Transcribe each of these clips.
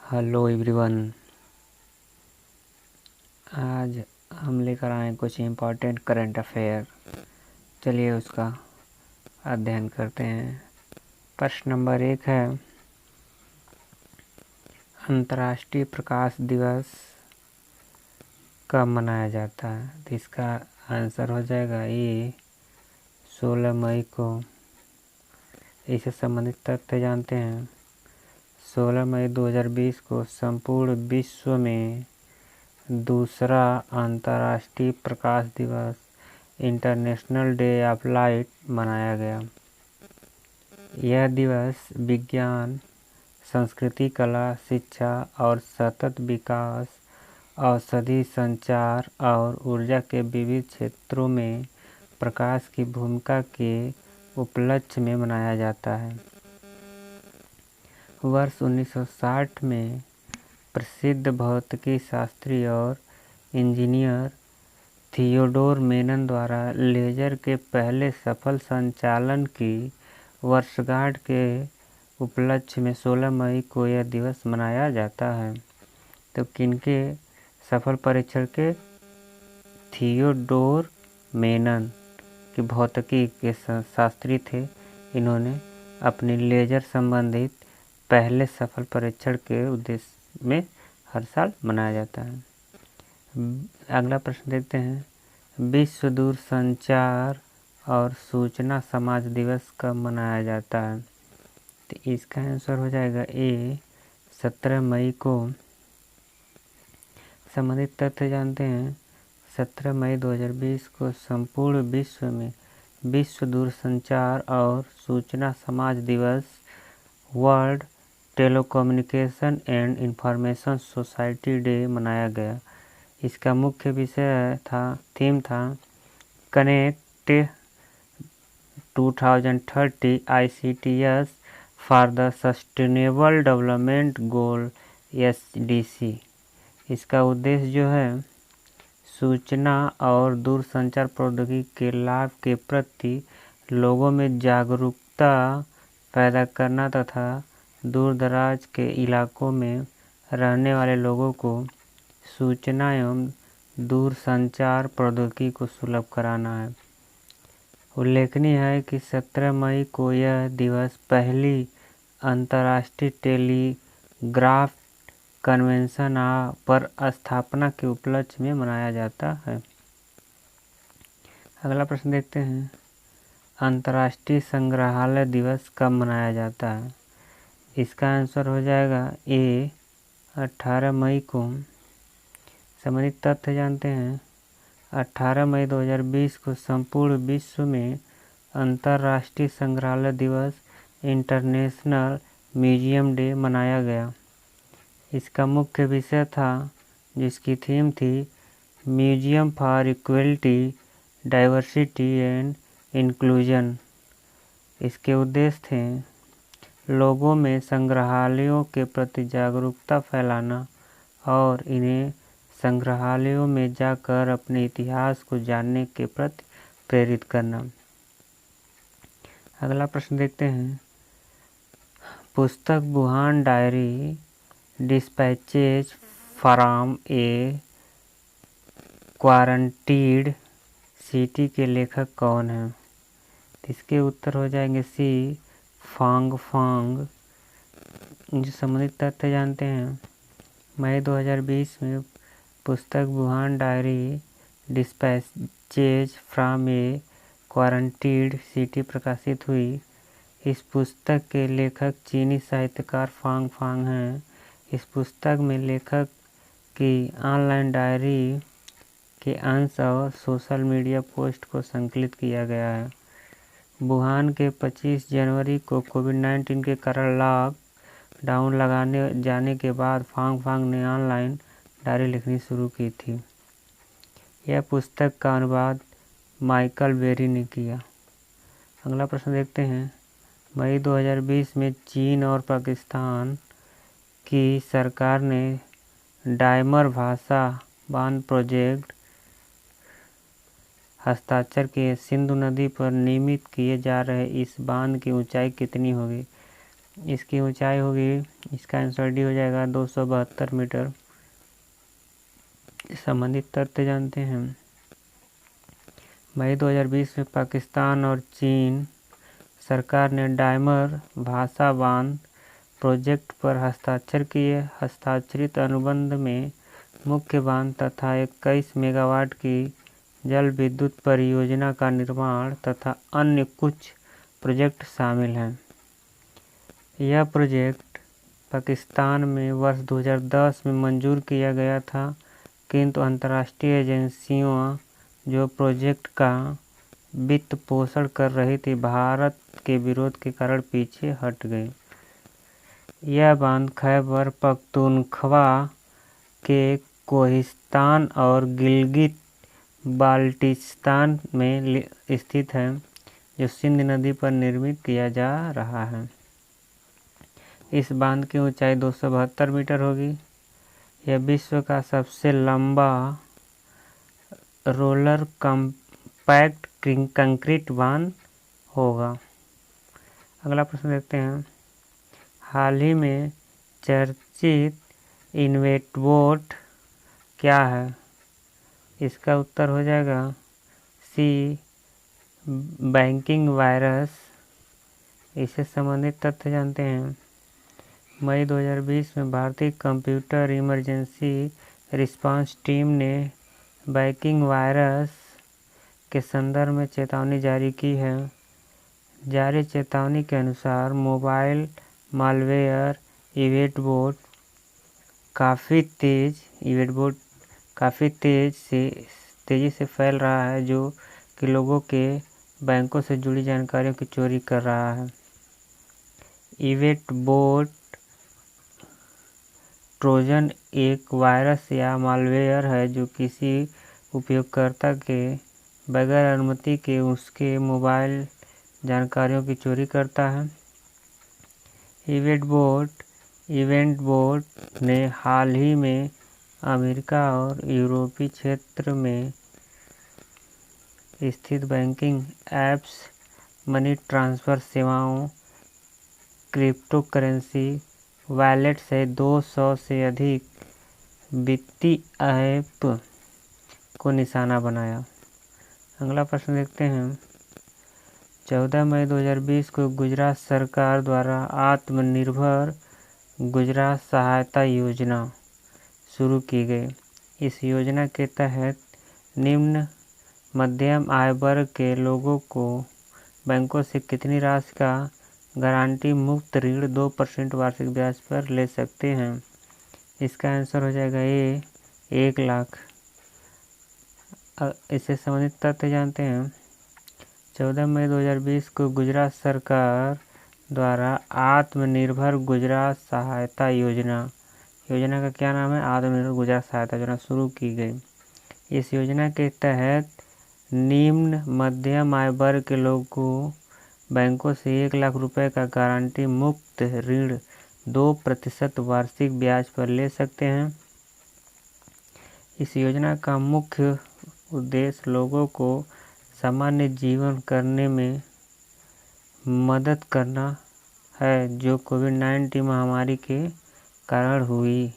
Hello everyone. आज हम लेकर आए कुछ इम्पोर्टेंट करंट अफेयर। चलिए उसका अध्ययन करते हैं। प्रश्न नंबर 1 है, अंतर्राष्ट्रीय प्रकाश दिवस कब मनाया जाता है? तो इसका आंसर हो जाएगा ये 16 मई को। इससे संबंधित तथ्य जानते हैं। 16 मई 2020 को संपूर्ण विश्व में दूसरा अंतर्राष्ट्रीय प्रकाश दिवस इंटरनेशनल डे ऑफ लाइट मनाया गया। यह दिवस विज्ञान, संस्कृति, कला, शिक्षा और सतत विकास, औषधि, संचार और ऊर्जा के विविध क्षेत्रों में प्रकाश की भूमिका के उपलक्ष्य में मनाया जाता है। वर्ष 1960 में प्रसिद्ध भौतिकी शास्त्री और इंजीनियर थियोडोर मेनन द्वारा लेजर के पहले सफल संचालन की वर्षगांठ के उपलक्ष्य में 16 मई को यह दिवस मनाया जाता है। तो किनके सफल परीक्षण के? थियोडोर मेनन के भौतिकी के शास्त्री थे। इन्होंने अपनी लेजर संबंधित पहले सफल परीक्षण के उद्देश्य में हर साल मनाया जाता है। अगला प्रश्न देखते हैं, विश्व दूरसंचार और सूचना समाज दिवस कब मनाया जाता है? तो इसका आंसर हो जाएगा ए 17 मई को। संबंधित तथ्य जानते हैं। 17 मई 2020 को संपूर्ण विश्व में विश्व दूरसंचार और सूचना समाज दिवस world telecommunication and information society day मनाया गया। इसका मुख्य विषय थीम था connect 2030 ICTS for the sustainable development goal SDC। इसका उद्देश्य जो है सूचना और दूरसंचार प्रौद्योगिकी के लाभ के प्रति लोगों में जागरूकता पैदा करना तथा दूर दराज के इलाकों में रहने वाले लोगों को सूचना एवं दूरसंचार प्रौद्योगिकी को सुलभ कराना है। उल्लेखनीय है कि 17 मई को यह दिवस पहली अंतर्राष्ट्रीय टेलीग्राफ कन्वेंशन पर स्थापना के उपलक्ष्य में मनाया जाता है। अगला प्रश्न देखते हैं, अंतर्राष्ट्रीय संग्रहालय दिवस कब मनाया जाता है? इसका आंसर हो जाएगा ए 18 मई को। संबंधित तथ्य जानते हैं। 18 मई 2020 को संपूर्ण विश्व में अंतर्राष्ट्रीय संग्रहालय दिवस इंटरनेशनल म्यूजियम डे मनाया गया। इसका मुख्य विषय था, जिसकी थीम थी museum for equality, diversity and inclusion. इसके उद्देश्य थे लोगों में संग्रहालयों के प्रति जागरूकता फैलाना और इन्हें संग्रहालयों में जाकर अपने इतिहास को जानने के प्रति प्रेरित करना। अगला प्रश्न देखते हैं, पुस्तक Wuhan diary dispatches from a quarantined city के लेखक कौन है? इसके उत्तर हो जाएंगे सी फांग फांग। जो संबंधित तथ्य जानते हैं। मई 2020 में पुस्तक Wuhan diary dispatches from a quarantined city प्रकाशित हुई। इस पुस्तक के लेखक चीनी साहित्यकार फांग फांग हैं। इस पुस्तक में लेखक की ऑनलाइन डायरी के अंश और सोशल मीडिया पोस्ट को संकलित किया गया है। वुहान के 25 जनवरी को कोविड-19 के कारण लॉकडाउन लगाने जाने के बाद फांग फांग ने ऑनलाइन डायरी लिखनी शुरू की थी। यह पुस्तक का अनुवाद माइकल बेरी ने किया। अगला प्रश्न देखते हैं, मई 2020 में चीन और पाकिस्तान की सरकार ने डायमर भाषा बांध प्रोजेक्ट हस्ताक्षर किए। सिंधु नदी पर निर्मित किए जा रहे इस बांध की ऊंचाई कितनी होगी? इसकी ऊंचाई होगी, इसका आंसर डी हो जाएगा 272 मीटर। संबंधित तथ्य जानते हैं। मई 2020 में पाकिस्तान और चीन सरकार ने डायमर भाषा बांध प्रोजेक्ट पर हस्ताक्षर किए। हस्ताक्षरित अनुबंध में मुख्य बांध तथा 21 मेगावाट की जल विद्युत परियोजना का निर्माण तथा अन्य कुछ प्रोजेक्ट शामिल हैं। यह प्रोजेक्ट पाकिस्तान में वर्ष 2010 में मंजूर किया गया था, किंतु अंतर्राष्ट्रीय एजेंसियों जो प्रोजेक्ट का वित्त पोषण कर रही थी, भारत के विरोध के कारण पीछे हट गए। यह बांध खैबर पख्तूनख्वा के कोहिस्तान और गिलगित बाल्टिस्तान में स्थित है, जो सिंध नदी पर निर्मित किया जा रहा है। इस बांध की ऊंचाई 272 मीटर होगी। यह विश्व का सबसे लंबा रोलर कॉम्पैक्ट कंक्रीट बांध होगा। अगला प्रश्न देखते हैं। हाल ही में चर्चित इन्वेटबोट क्या है? इसका उत्तर हो जाएगा सी, बैंकिंग वायरस। इससे संबंधित तथ्य जानते हैं। मई 2020 में भारतीय कंप्यूटर इमरजेंसी रिस्पांस टीम ने बैंकिंग वायरस के संदर्भ में चेतावनी जारी की है। जारी चेतावनी के अनुसार मोबाइल मालवेयर इवेटबोट काफ़ी तेज़ी से फैल रहा है, जो कि लोगों के बैंकों से जुड़ी जानकारियों की चोरी कर रहा है। इवेटबोट ट्रोजन एक वायरस या मालवेयर है जो किसी उपयोगकर्ता के बगैर अनुमति के उसके मोबाइल जानकारियों की चोरी करता है। इवेंटबोट ने हाल ही में अमेरिका और यूरोपीय क्षेत्र में स्थित बैंकिंग ऐप्स, मनी ट्रांसफ़र सेवाओं, क्रिप्टो करेंसी वॉलेट सहित 200 से अधिक वित्तीय ऐप को निशाना बनाया। अगला प्रश्न देखते हैं। 14 मई 2020 को गुजरात सरकार द्वारा आत्मनिर्भर गुजरात सहायता योजना शुरू की गई। इस योजना के तहत निम्न मध्यम आय वर्ग के लोगों को बैंकों से कितनी राशि का गारंटी मुक्त ऋण 2% वार्षिक ब्याज पर ले सकते हैं? इसका आंसर हो जाएगा ए, 1 लाख। इससे संबंधित तथ्य जानते हैं। 14 मई 2020 को गुजरात सरकार द्वारा आत्मनिर्भर गुजरात सहायता योजना का क्या नाम है? आत्मनिर्भर गुजरात सहायता योजना शुरू की गई। इस योजना के तहत निम्न मध्यम आय वर्ग के लोगों को बैंकों से 1 लाख रुपए का गारंटी मुक्त ऋण 2% वार्षिक ब्याज पर ले सकते हैं। इस योजना का मुख्य उद्देश्य लोगों को सामान्य जीवन करने में मदद करना है, जो कोविड-19 महामारी के कारण हुई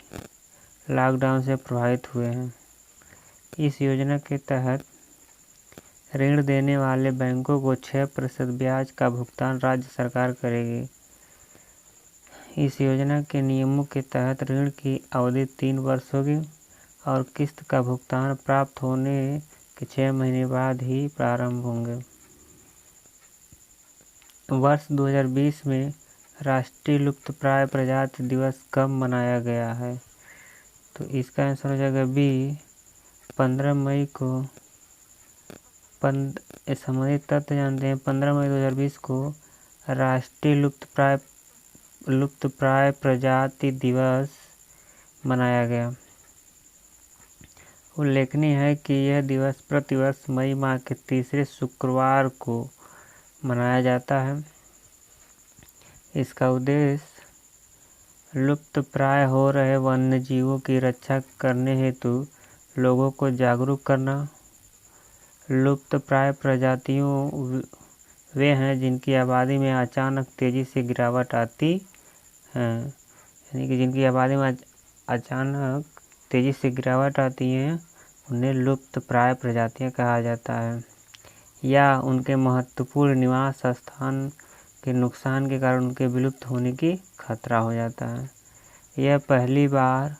लॉकडाउन से प्रभावित हुए हैं। इस योजना के तहत ऋण देने वाले बैंकों को 6% ब्याज का भुगतान राज्य सरकार करेगी। इस योजना के नियमों के तहत ऋण की अवधि 3 वर्ष होगी और किस्त का भुगतान प्राप्त होने के 6 महीने बाद ही प्रारंभ होंगे। वर्ष 2020 में राष्ट्रीय लुप्तप्राय प्रजाति दिवस कब मनाया गया है? तो इसका आंसर हो जाएगा बी, 15 मई को। संबंधित तथ्य जानते हैं। 15 मई 2020 को राष्ट्रीय लुप्तप्राय प्रजाति दिवस मनाया गया। उल्लेखनीय है कि यह दिवस प्रतिवर्ष मई माह के तीसरे शुक्रवार को मनाया जाता है। इसका उद्देश्य लुप्तप्राय हो रहे वन्यजीवों की रक्षा करने हेतु लोगों को जागरूक करना, लुप्तप्राय प्रजातियों वे हैं जिनकी आबादी में अचानक तेज़ी से गिरावट आती है, यानी कि जिनकी आबादी में अचानक तेज़ी से गिरावट आती है उन्हें लुप्त प्राय प्रजातियां कहा जाता है, या उनके महत्वपूर्ण निवास स्थान के नुकसान के कारण उनके विलुप्त होने की खतरा हो जाता है। यह पहली बार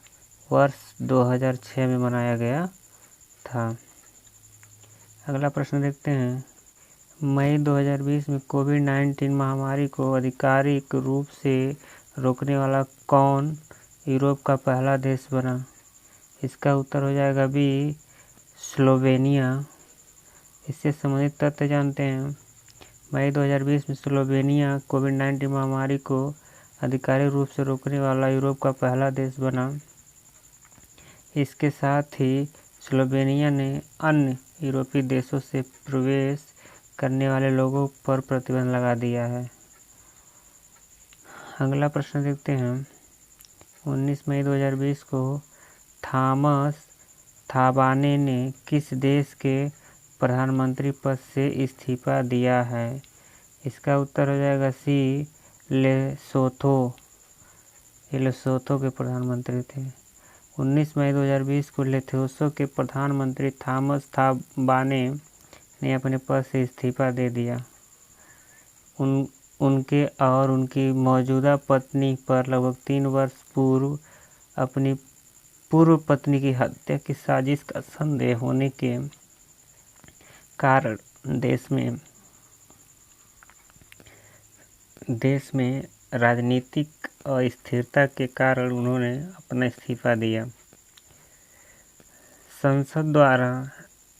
वर्ष 2006 में मनाया गया था। अगला प्रश्न देखते हैं। मई 2020 में कोविड-19 महामारी को आधिकारिक रूप से रोकने वाला कौन यूरोप का पहला देश बना? इसका उत्तर हो जाएगा बी, स्लोवेनिया। इससे संबंधित तथ्य जानते हैं। मई 2020 में स्लोवेनिया कोविड-19 महामारी को आधिकारिक रूप से रोकने वाला यूरोप का पहला देश बना। इसके साथ ही स्लोवेनिया ने अन्य यूरोपीय देशों से प्रवेश करने वाले लोगों पर प्रतिबंध लगा दिया है। अगला प्रश्न देखते हैं। 19 मई 2020 को थॉमस थाबाने ने किस देश के प्रधानमंत्री पद से इस्तीफा दिया है? इसका उत्तर हो जाएगा सी, लेसोथो। ये लेसोथो के प्रधानमंत्री थे। 19 मई 2020 को लेसोथो के प्रधानमंत्री थॉमस थाबाने ने अपने पद से इस्तीफा दे दिया। उनके और उनकी मौजूदा पत्नी पर लगभग 3 वर्ष पूर्व अपनी पूर्व पत्नी की हत्या की साजिश का संदेह होने के कारण देश में राजनीतिक अस्थिरता के कारण उन्होंने अपना इस्तीफा दिया। संसद द्वारा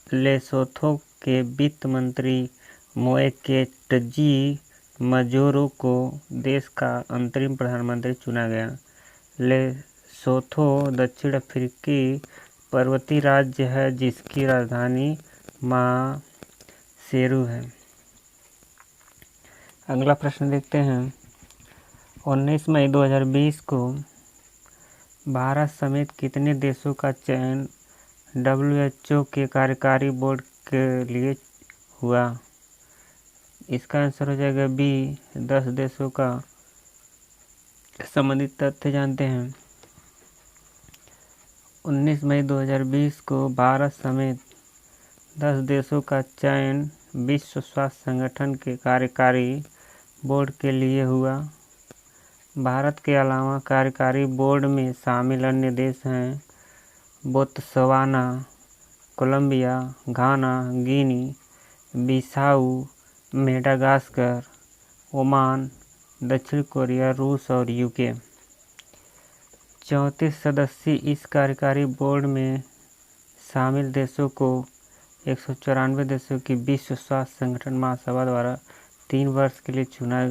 लेसोथो के वित्त मंत्री मोएकेटजी मजोरो को देश का अंतरिम प्रधानमंत्री चुना गया। लेसोथो दक्षिण अफ्रीकी पर्वतीय राज्य है जिसकी राजधानी मासेरू है। अगला प्रश्न देखते हैं। 19 मई 2020 को भारत समेत कितने देशों का चयन WHO के कार्यकारी बोर्ड के लिए हुआ? इसका आंसर हो जाएगा बी, 10 देशों का। संबंधित तथ्य जानते हैं। 19 मई 2020 को भारत समेत 10 देशों का चयन विश्व स्वास्थ्य संगठन के कार्यकारी बोर्ड के लिए हुआ। भारत के अलावा कार्यकारी बोर्ड में शामिल अन्य देश हैं बोत्सवाना, कोलंबिया, घाना, गिनी, बिसाऊ, मेडागास्कर, ओमान, दक्षिण कोरिया, रूस और यूके। 34 सदस्यीय इस कार्यकारी बोर्ड में शामिल देशों को 194 देशों की विश्व स्वास्थ्य संगठन महासभा द्वारा 3 वर्ष के लिए चुना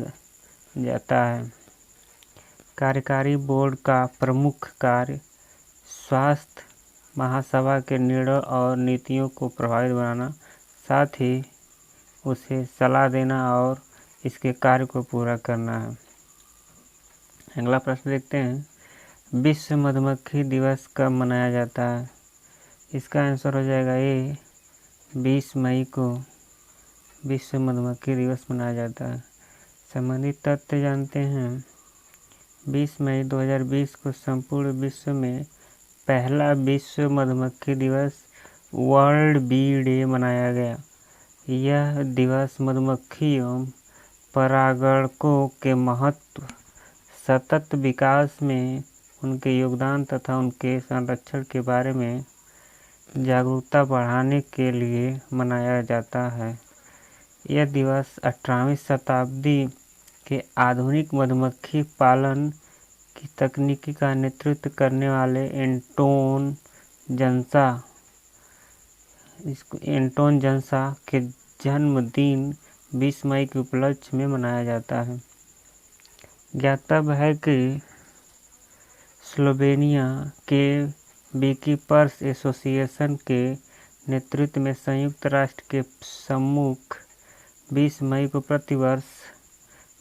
जाता है। कार्यकारी बोर्ड का प्रमुख कार्य स्वास्थ्य महासभा के निर्णय और नीतियों को प्रभावित बनाना, साथ ही उसे सलाह देना और इसके कार्य को पूरा करना है। अगला प्रश्न देखते हैं। विश्व मधुमक्खी दिवस कब मनाया जाता है? इसका आंसर हो जाएगा ए, 20 मई को विश्व मधुमक्खी दिवस मनाया जाता है। संबंधित तथ्य जानते हैं। 20 मई 2020 को संपूर्ण विश्व में पहला विश्व मधुमक्खी दिवस वर्ल्ड बी डे मनाया गया। यह दिवस मधुमक्खियों परागणकों के महत्व, सतत विकास में उनके योगदान तथा उनके संरक्षण के बारे में जागरूकता बढ़ाने के लिए मनाया जाता है। यह दिवस 18वीं शताब्दी के आधुनिक मधुमक्खी पालन की तकनीक का नेतृत्व करने वाले एंटोन जंसा के जन्मदिन 20 मई के उपलक्ष्य में मनाया जाता है। ज्ञातव्य है कि स्लोवेनिया के बीकीपर्स एसोसिएशन के नेतृत्व में संयुक्त राष्ट्र के सम्मुख 20 मई को प्रतिवर्ष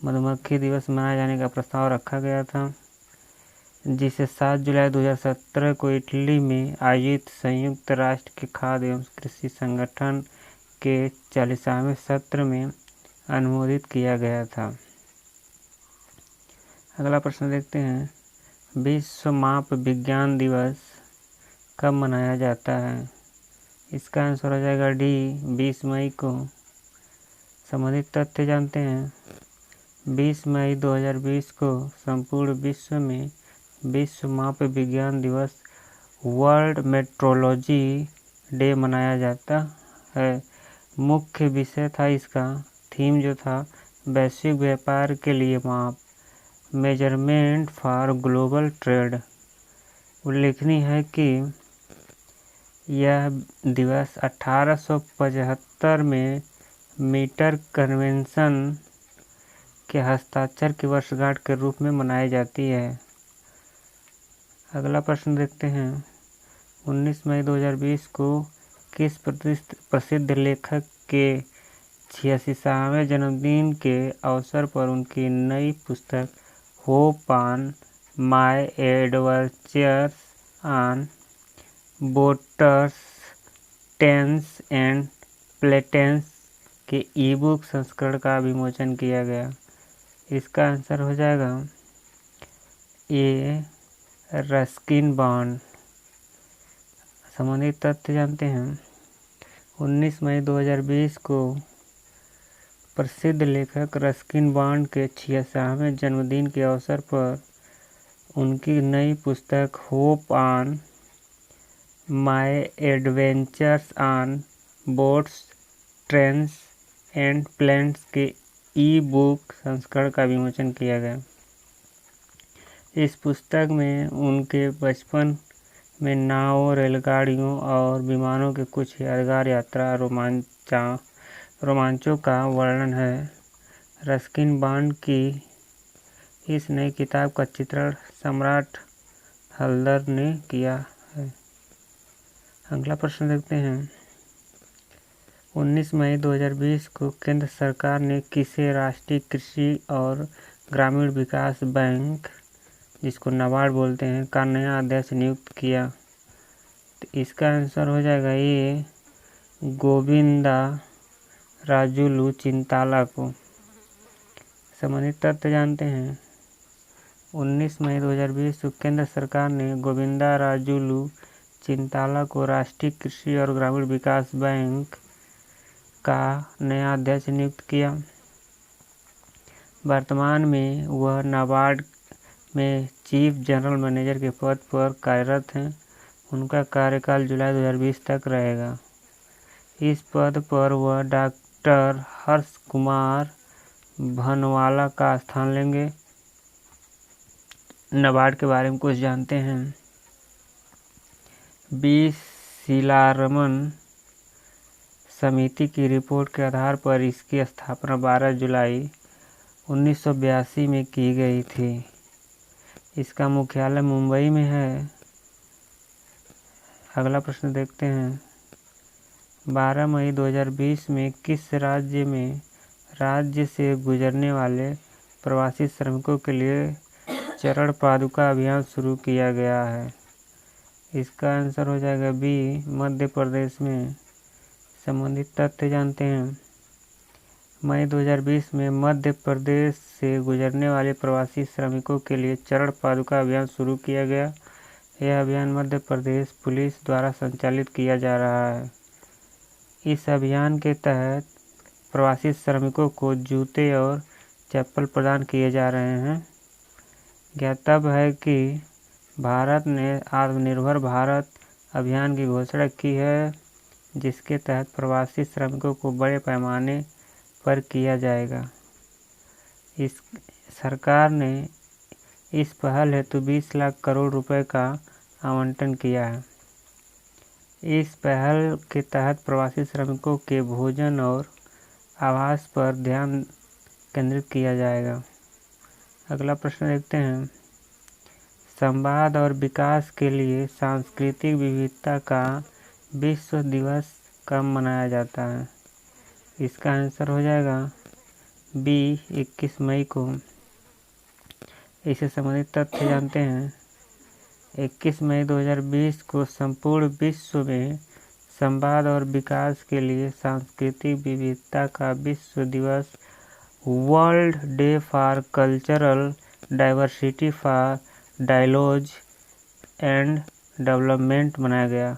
मधुमक्खी दिवस मनाए जाने का प्रस्ताव रखा गया था, जिसे 7 जुलाई 2017 को इटली में आयोजित संयुक्त राष्ट्र के खाद्य एवं कृषि संगठन के 40वें सत्र में अनुमोदित किया गया था। अगला प्रश्न देखते हैं, विश्व माप विज्ञान दिवस कब मनाया जाता है? इसका आंसर हो जाएगा डी, 20 मई को। संबंधित तथ्य जानते हैं। 20 मई 2020 को संपूर्ण विश्व में विश्व माप विज्ञान दिवस वर्ल्ड मेट्रोलॉजी डे मनाया जाता है। मुख्य विषय था इसका, थीम जो था, वैश्विक व्यापार के लिए माप, मेजरमेंट फॉर ग्लोबल ट्रेड। उल्लेखनीय है कि यह दिवस 1875 में मीटर कन्वेंशन के हस्ताक्षर की वर्षगांठ के रूप में मनाई जाती है। अगला प्रश्न देखते हैं, 19 मई 2020 को किस प्रसिद्ध लेखक के 86वें जन्मदिन के अवसर पर उनकी नई पुस्तक hop on my adventures on boats, trains and planes के ई-बुक संस्करण का विमोचन किया गया? इसका आंसर हो जाएगा ए, रस्किन बॉन्ड। संबंधित तथ्य जानते हैं। 19 मई 2020 को प्रसिद्ध लेखक रस्किन बॉन्ड के 86वें जन्मदिन के अवसर पर उनकी नई पुस्तक hop on my adventures on boats, trains and planes के ई-बुक संस्करण का विमोचन किया गया। इस पुस्तक में उनके बचपन में नावों, रेलगाड़ियों और विमानों के कुछ यादगार यात्रा रोमांचों का वर्णन है। रस्किन बॉन्ड की इस नई किताब का चित्रण सम्राट हल्दर ने किया है। अगला प्रश्न देखते हैं, 19 मई 2020 को केंद्र सरकार ने किसे राष्ट्रीय कृषि और ग्रामीण विकास बैंक, जिसको नाबार्ड बोलते हैं, का नया अध्यक्ष नियुक्त किया? तो इसका आंसर हो जाएगा ये, गोविंदा राजुलू चिंताला को। संबंधित तथ्य जानते हैं। 19 मई 2020 को केंद्र सरकार ने गोविंदा राजुलू चिंताला को राष्ट्रीय कृषि और ग्रामीण विकास बैंक का नया अध्यक्ष नियुक्त किया। वर्तमान में वह नाबार्ड में चीफ जनरल मैनेजर के पद पर कार्यरत हैं। उनका कार्यकाल जुलाई 2020 तक रहेगा। इस पद पर वह डॉक्टर हर्ष कुमार भनवाला का स्थान लेंगे। नाबार्ड के बारे में कुछ जानते हैं। बी सीतारमण समिति की रिपोर्ट के आधार पर इसकी स्थापना 12 जुलाई 1982 में की गई थी। इसका मुख्यालय मुंबई में है। अगला प्रश्न देखते हैं, 12 मई 2020 में किस राज्य से गुजरने वाले प्रवासी श्रमिकों के लिए चरण पादुका अभियान शुरू किया गया है? इसका आंसर हो जाएगा बी, मध्य प्रदेश में। संबंधित तथ्य जानते हैं। मई 2020 में मध्य प्रदेश से गुजरने वाले प्रवासी श्रमिकों के लिए चरण पादुका अभियान शुरू किया गया। यह अभियान मध्य प्रदेश पुलिस द्वारा संचालित किया जा रहा है। इस अभियान के तहत प्रवासी श्रमिकों को जूते और चप्पल प्रदान किए जा रहे हैं। ज्ञातव्य है कि भारत ने आत्मनिर्भर भारत अभियान की घोषणा की है, जिसके तहत प्रवासी श्रमिकों को बड़े पैमाने पर किया जाएगा। इस सरकार ने इस पहल हेतु 20 लाख करोड़ रुपए का आवंटन किया है। इस पहल के तहत प्रवासी श्रमिकों के भोजन और आवास पर ध्यान केंद्रित किया जाएगा। अगला प्रश्न देखते हैं, संवाद और विकास के लिए सांस्कृतिक विविधता का विश्व दिवस कब मनाया जाता है? इसका आंसर हो जाएगा बी, 21 मई को। इससे संबंधित तथ्य जानते हैं। 21 मई 2020 को संपूर्ण विश्व में संवाद और विकास के लिए सांस्कृतिक विविधता का विश्व दिवस world day for cultural diversity for dialogue and development मनाया गया।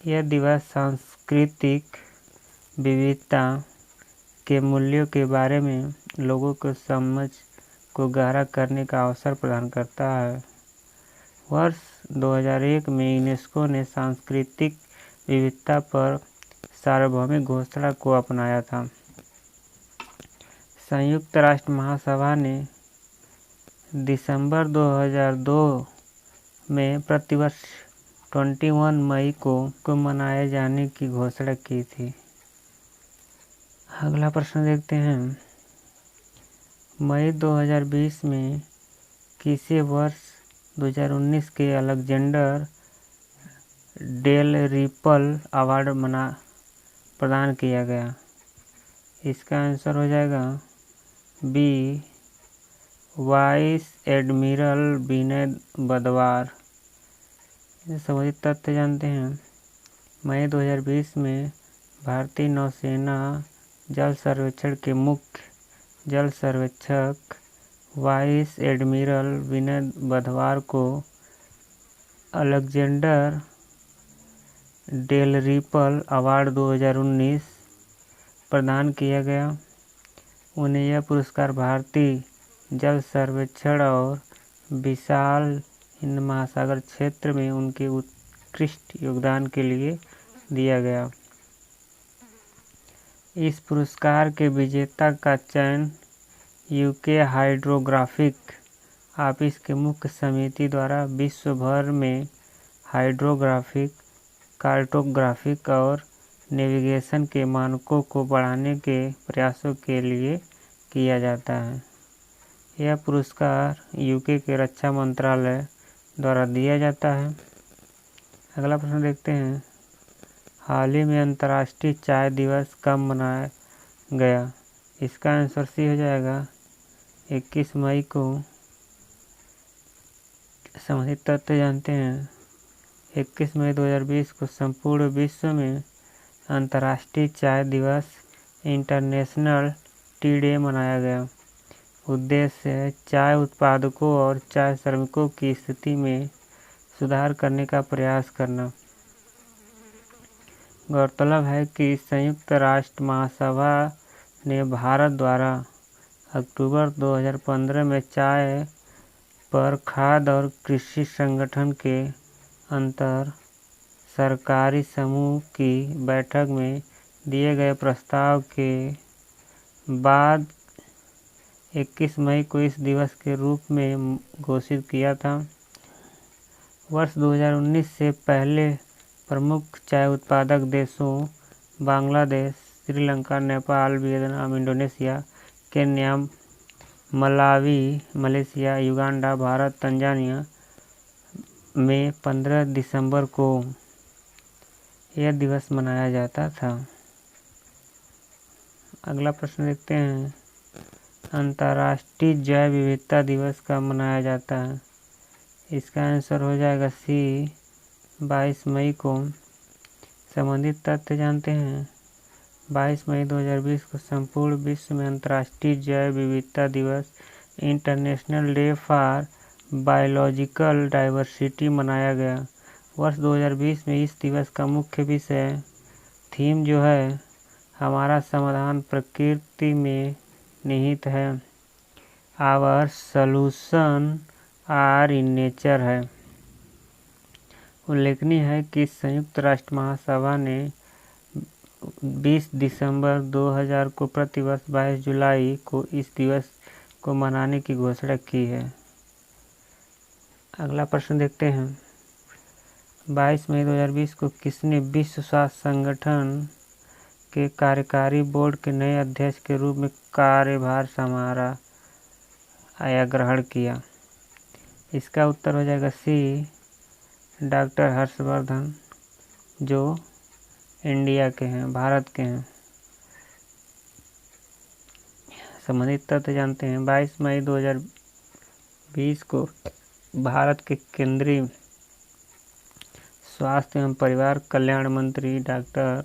यह दिवस सांस्कृतिक विविधता के मूल्यों के बारे में लोगों को समझ को गहरा करने का अवसर प्रदान करता है। वर्ष 2001 में यूनेस्को ने सांस्कृतिक विविधता पर सार्वभौमिक घोषणा को अपनाया था। संयुक्त राष्ट्र महासभा ने दिसंबर 2002 में प्रतिवर्ष 21 मई को मनाए जाने की घोषणा की थी। अगला प्रश्न देखते हैं। मई 2020 में किसे वर्ष 2019 के अलेक्जेंडर डेल रिपल अवार्ड प्रदान किया गया? इसका आंसर हो जाएगा बी, वाइस एडमिरल विनय बदवार। संबंधित तथ्य जानते हैं। मई 2020 में भारतीय नौसेना जल सर्वेक्षण के मुख्य जल सर्वेक्षक वाइस एडमिरल विनय बदवार को अलेक्जेंडर डेल रिपल अवार्ड 2019 प्रदान किया गया। उन्हें यह पुरस्कार भारतीय जल सर्वेक्षण और विशाल हिंद महासागर क्षेत्र में उनके उत्कृष्ट योगदान के लिए दिया गया। इस पुरस्कार के विजेता का चयन यूके हाइड्रोग्राफिक ऑफिस के मुख्य समिति द्वारा विश्व भर में हाइड्रोग्राफिक, कार्टोग्राफिक और नेविगेशन के मानकों को बढ़ाने के प्रयासों के लिए किया जाता है। यह पुरस्कार यूके के रक्षा मंत्रालय द्वारा दिया जाता है। अगला प्रश्न देखते हैं। हाल ही में अंतर्राष्ट्रीय चाय दिवस कब मनाया गया? इसका आंसर सी हो जाएगा 21 मई को। संबंधित तथ्य जानते हैं। 21 मई 2020 को संपूर्ण विश्व में अंतर्राष्ट्रीय चाय दिवस इंटरनेशनल टी डे मनाया गया। उद्देश्य है चाय उत्पादकों और चाय श्रमिकों की स्थिति में सुधार करने का प्रयास करना। गौरतलब है कि संयुक्त राष्ट्र महासभा ने भारत द्वारा अक्टूबर 2015 में चाय पर खाद्य और कृषि संगठन के अंतर सरकारी समूह की बैठक में दिए गए प्रस्ताव के बाद 21 मई को इस दिवस के रूप में घोषित किया था। वर्ष 2019 से पहले प्रमुख चाय उत्पादक देशों Bangladesh, Sri Lanka, Nepal, Vietnam, Indonesia, Kenya, Malawi, Malaysia, Uganda, Bharat, Tanzania में 15 दिसंबर को यह दिवस मनाया जाता था। अगला प्रश्न देखते हैं। अंतर्राष्ट्रीय जैव विविधता दिवस कब मनाया जाता है? इसका आंसर हो जाएगा सी, 22 मई को। संबंधित तथ्य जानते हैं। 22 मई 2020 को संपूर्ण विश्व में अंतर्राष्ट्रीय जैव विविधता दिवस international day for biological diversity मनाया गया। वर्ष 2020 में इस दिवस का मुख्य विषय थीम जो है हमारा समाधान प्रकृति में निहित है, our solution are in nature है। उल्लेखनीय है कि संयुक्त राष्ट्र महासभा ने 20 दिसंबर 2000 को प्रतिवर्ष 22 जुलाई को इस दिवस को मनाने की घोषणा की है। अगला प्रश्न देखते हैं। 22 मई 2020 को किसने विश्व स्वास्थ्य संगठन के कार्यकारी बोर्ड के नए अध्यक्ष के रूप में कार्यभार संभाला या ग्रहण किया? इसका उत्तर हो जाएगा सी, डॉक्टर हर्षवर्धन, जो इंडिया के हैं, भारत के हैं। संबंधित तथ्य जानते हैं। 22 मई 2020 को भारत के केंद्रीय स्वास्थ्य एवं परिवार कल्याण मंत्री डॉक्टर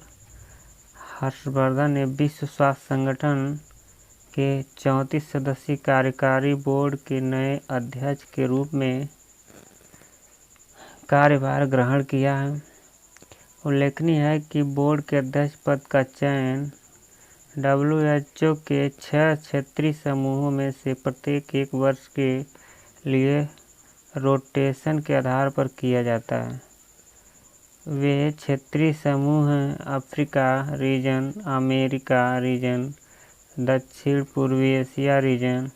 हर्षवर्धन ने विश्व स्वास्थ्य संगठन के 34 सदस्यीय कार्यकारी बोर्ड के नए अध्यक्ष के रूप में कार्यभार ग्रहण किया है। उल्लेखनीय है कि बोर्ड के अध्यक्ष पद का चयन WHO के 6 क्षेत्रीय समूहों में से प्रत्येक 1 वर्ष के लिए रोटेशन के आधार पर किया जाता है। वे क्षेत्रीय समूह हैं अफ्रीका रीजन, अमेरिका रीजन, दक्षिण पूर्वी एशिया रीजन,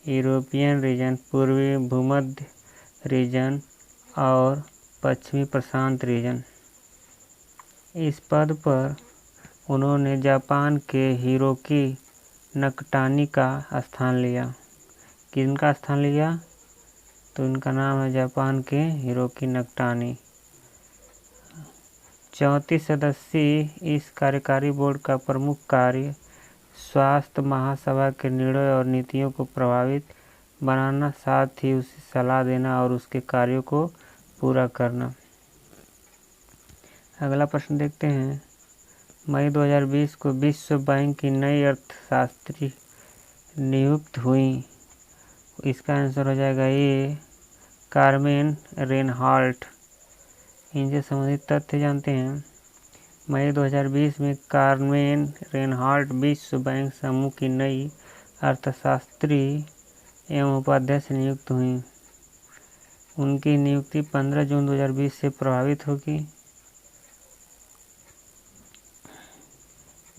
यूरोपियन रीजन, पूर्वी भूमध्य रीजन और पश्चिमी प्रशांत रीजन। इस पद पर उन्होंने जापान के हिरोकी नकटानी का स्थान लिया। किनका स्थान लिया? तो इनका नाम है जापान के हिरोकी नकटानी। 34 सदस्यीय इस कार्यकारी बोर्ड का प्रमुख कार्य स्वास्थ्य महासभा के निर्णय और नीतियों को प्रभावित बनाना, साथ ही उसे सलाह देना और उसके कार्यों को पूरा करना। अगला प्रश्न देखते हैं। मई 2020 को विश्व बैंक की नई अर्थशास्त्री नियुक्त हुई। इसका आंसर हो जाएगा ये कार्मेन रेनहाल्ट। इनसे संबंधित तथ्य जानते हैं। मई 2020 में कार्मेन रेनहाल्ट विश्व बैंक समूह की नई अर्थशास्त्री एवं उपाध्यक्ष नियुक्त हुई। उनकी नियुक्ति 15 जून 2020 से प्रभावित होगी।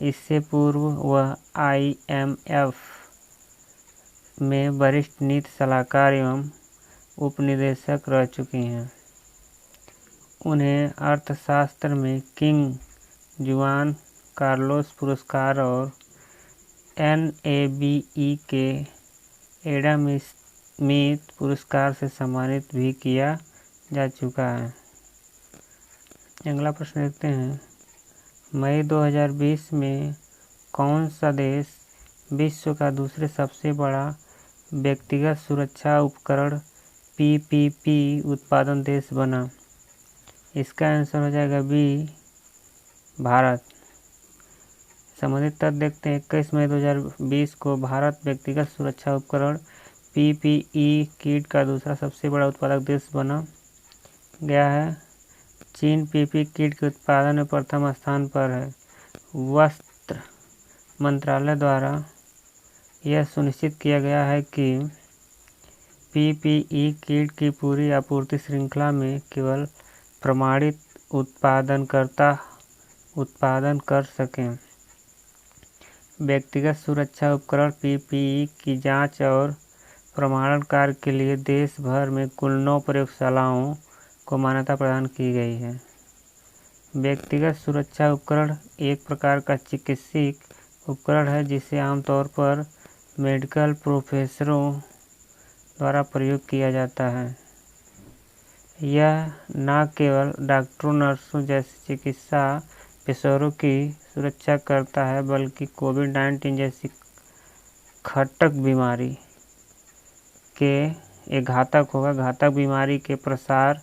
इससे पूर्व वह IMF में वरिष्ठ नीति सलाहकार एवं उपनिदेशक रह चुकी हैं। उन्हें अर्थशास्त्र में किंग जुआन कार्लोस पुरस्कार और NABE के एडम स्मिथ पुरस्कार से सम्मानित भी किया जा चुका है। अगला प्रश्न देखते हैं। मई 2020 में कौन सा देश विश्व का दूसरे सबसे बड़ा व्यक्तिगत सुरक्षा उपकरण PPP उत्पादन देश बना? इसका आंसर हो जाएगा बी, भारत। संबंधित तथ्य देखते हैं। 21 मई 2020 को भारत व्यक्तिगत सुरक्षा उपकरण PPE किट का दूसरा सबसे बड़ा उत्पादक देश बना गया है। चीन PP किट के उत्पादन में प्रथम स्थान पर है। वस्त्र मंत्रालय द्वारा यह सुनिश्चित किया गया है कि PPE किट की पूरी आपूर्ति श्रृंखला में केवल प्रमाणित उत्पादनकर्ता उत्पादन कर सकें। व्यक्तिगत सुरक्षा उपकरण PPE की जांच और प्रमाणन कार्य के लिए देश भर में कुल 9 प्रयोगशालाओं को मान्यता प्रदान की गई है। व्यक्तिगत सुरक्षा उपकरण एक प्रकार का चिकित्सक उपकरण है जिसे आमतौर पर मेडिकल प्रोफेसरों द्वारा प्रयोग किया जाता है। यह न केवल डॉक्टरों, नर्सों जैसे चिकित्सा पेशेवरों की सुरक्षा करता है बल्कि कोविड-19 जैसी घातक बीमारी के प्रसार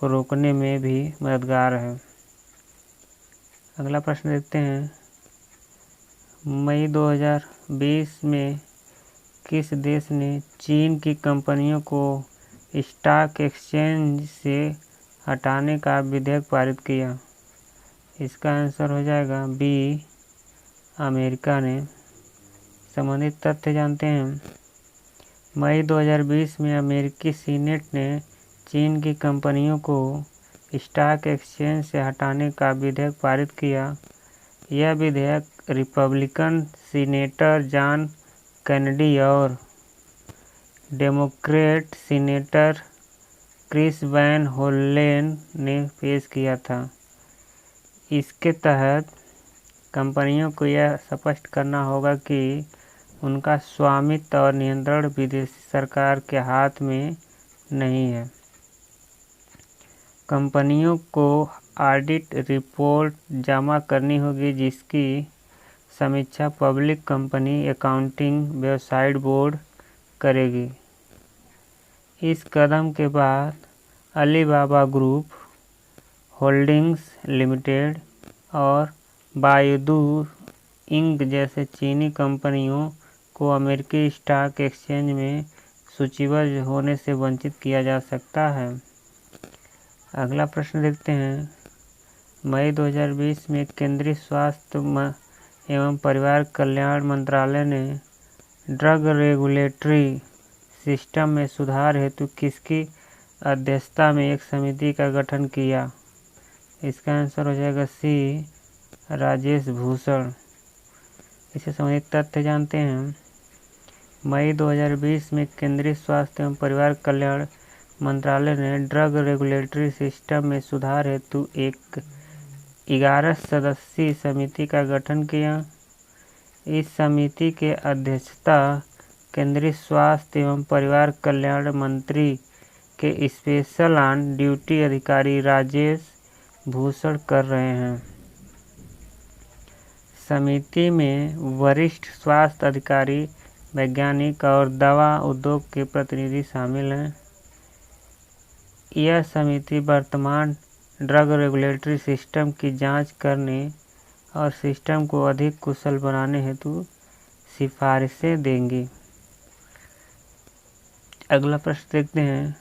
को रोकने में भी मददगार है। अगला प्रश्न देखते हैं। मई 2020 में किस देश ने चीन की कंपनियों को स्टॉक एक्सचेंज से हटाने का विधेयक पारित किया? इसका आंसर हो जाएगा बी, अमेरिका ने। संबंधित तथ्य जानते हैं। मई 2020 में अमेरिकी सीनेट ने चीन की कंपनियों को स्टॉक एक्सचेंज से हटाने का विधेयक पारित किया। यह विधेयक रिपब्लिकन सीनेटर जॉन कैनेडी और डेमोक्रेट सीनेटर क्रिस वैन होलेन ने पेश किया था। इसके तहत कंपनियों को यह स्पष्ट करना होगा कि उनका स्वामित्व और नियंत्रण विदेशी सरकार के हाथ में नहीं है। कंपनियों को ऑडिट रिपोर्ट जमा करनी होगी जिसकी समीक्षा public company accounting website board करेगी। इस कदम के बाद अलीबाबा ग्रुप होल्डिंग्स लिमिटेड और बायडू, इंक जैसे चीनी कंपनियों को अमेरिकी स्टॉक एक्सचेंज में सूचीबद्ध होने से वंचित किया जा सकता है। अगला प्रश्न देखते हैं। मई 2020 में केंद्रीय स्वास्थ्य एवं परिवार कल्याण मंत्रालय ने ड्रग रेगुलेटरी सिस्टम में सुधार हेतु किसकी अध्यक्षता में एक समिति का गठन किया? इसका आंसर हो जाएगा सी, राजेश भूषण। इससे संबंधित तथ्य जानते हैं। मई 2020 में केंद्रीय स्वास्थ्य एवं परिवार कल्याण मंत्रालय ने ड्रग रेगुलेटरी सिस्टम में सुधार हेतु एक 11 सदस्यीय समिति का गठन किया। इस समिति के अध्यक्षता केंद्रीय स्वास्थ्य एवं परिवार कल्याण मंत्री के स्पेशल ऑन ड्यूटी अधिकारी राजेश भूषण कर रहे हैं। समिति में वरिष्ठ स्वास्थ्य अधिकारी, वैज्ञानिक और दवा उद्योग के प्रतिनिधि शामिल हैं। यह समिति वर्तमान ड्रग रेगुलेटरी सिस्टम की जांच करने और सिस्टम को अधिक कुशल बनाने हेतु सिफारिशें देंगी। अगला प्रश्न देखते हैं।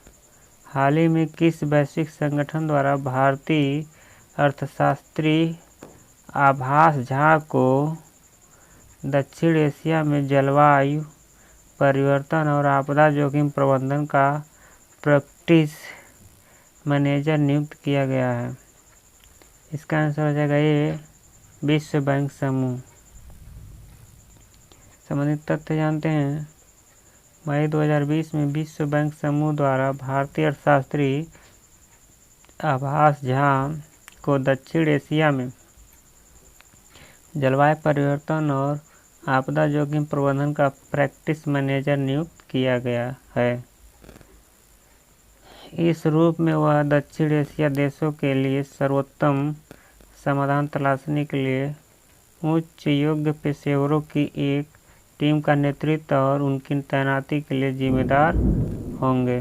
हाल ही में किस वैश्विक संगठन द्वारा भारतीय अर्थशास्त्री आभास झा को दक्षिण एशिया में जलवायु परिवर्तन और आपदा जोखिम प्रबंधन का प्रैक्टिस मैनेजर नियुक्त किया गया है? इसका आंसर हो जाएगा ये, विश्व बैंक समूह। संबंधित तथ्य जानते हैं। मई 2020 में विश्व बैंक समूह द्वारा भारतीय अर्थशास्त्री आभास झा को दक्षिण एशिया में जलवायु परिवर्तन और आपदा जोखिम प्रबंधन का प्रैक्टिस मैनेजर नियुक्त किया गया है। इस रूप में वह दक्षिण एशिया देशों के लिए सर्वोत्तम समाधान तलाशने के लिए उच्च योग्य पेशेवरों की एक टीम का नेतृत्व और उनकी तैनाती के लिए जिम्मेदार होंगे।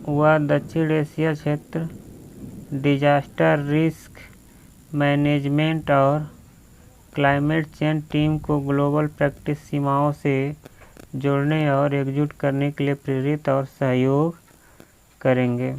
वह दक्षिण एशिया क्षेत्र, डिजास्टर रिस्क मैनेजमेंट और क्लाइमेट चेंज टीम को ग्लोबल प्रैक्टिस सीमाओं से जोड़ने और एकजुट करने के लिए प्रेरित और सहयोग करेंगे।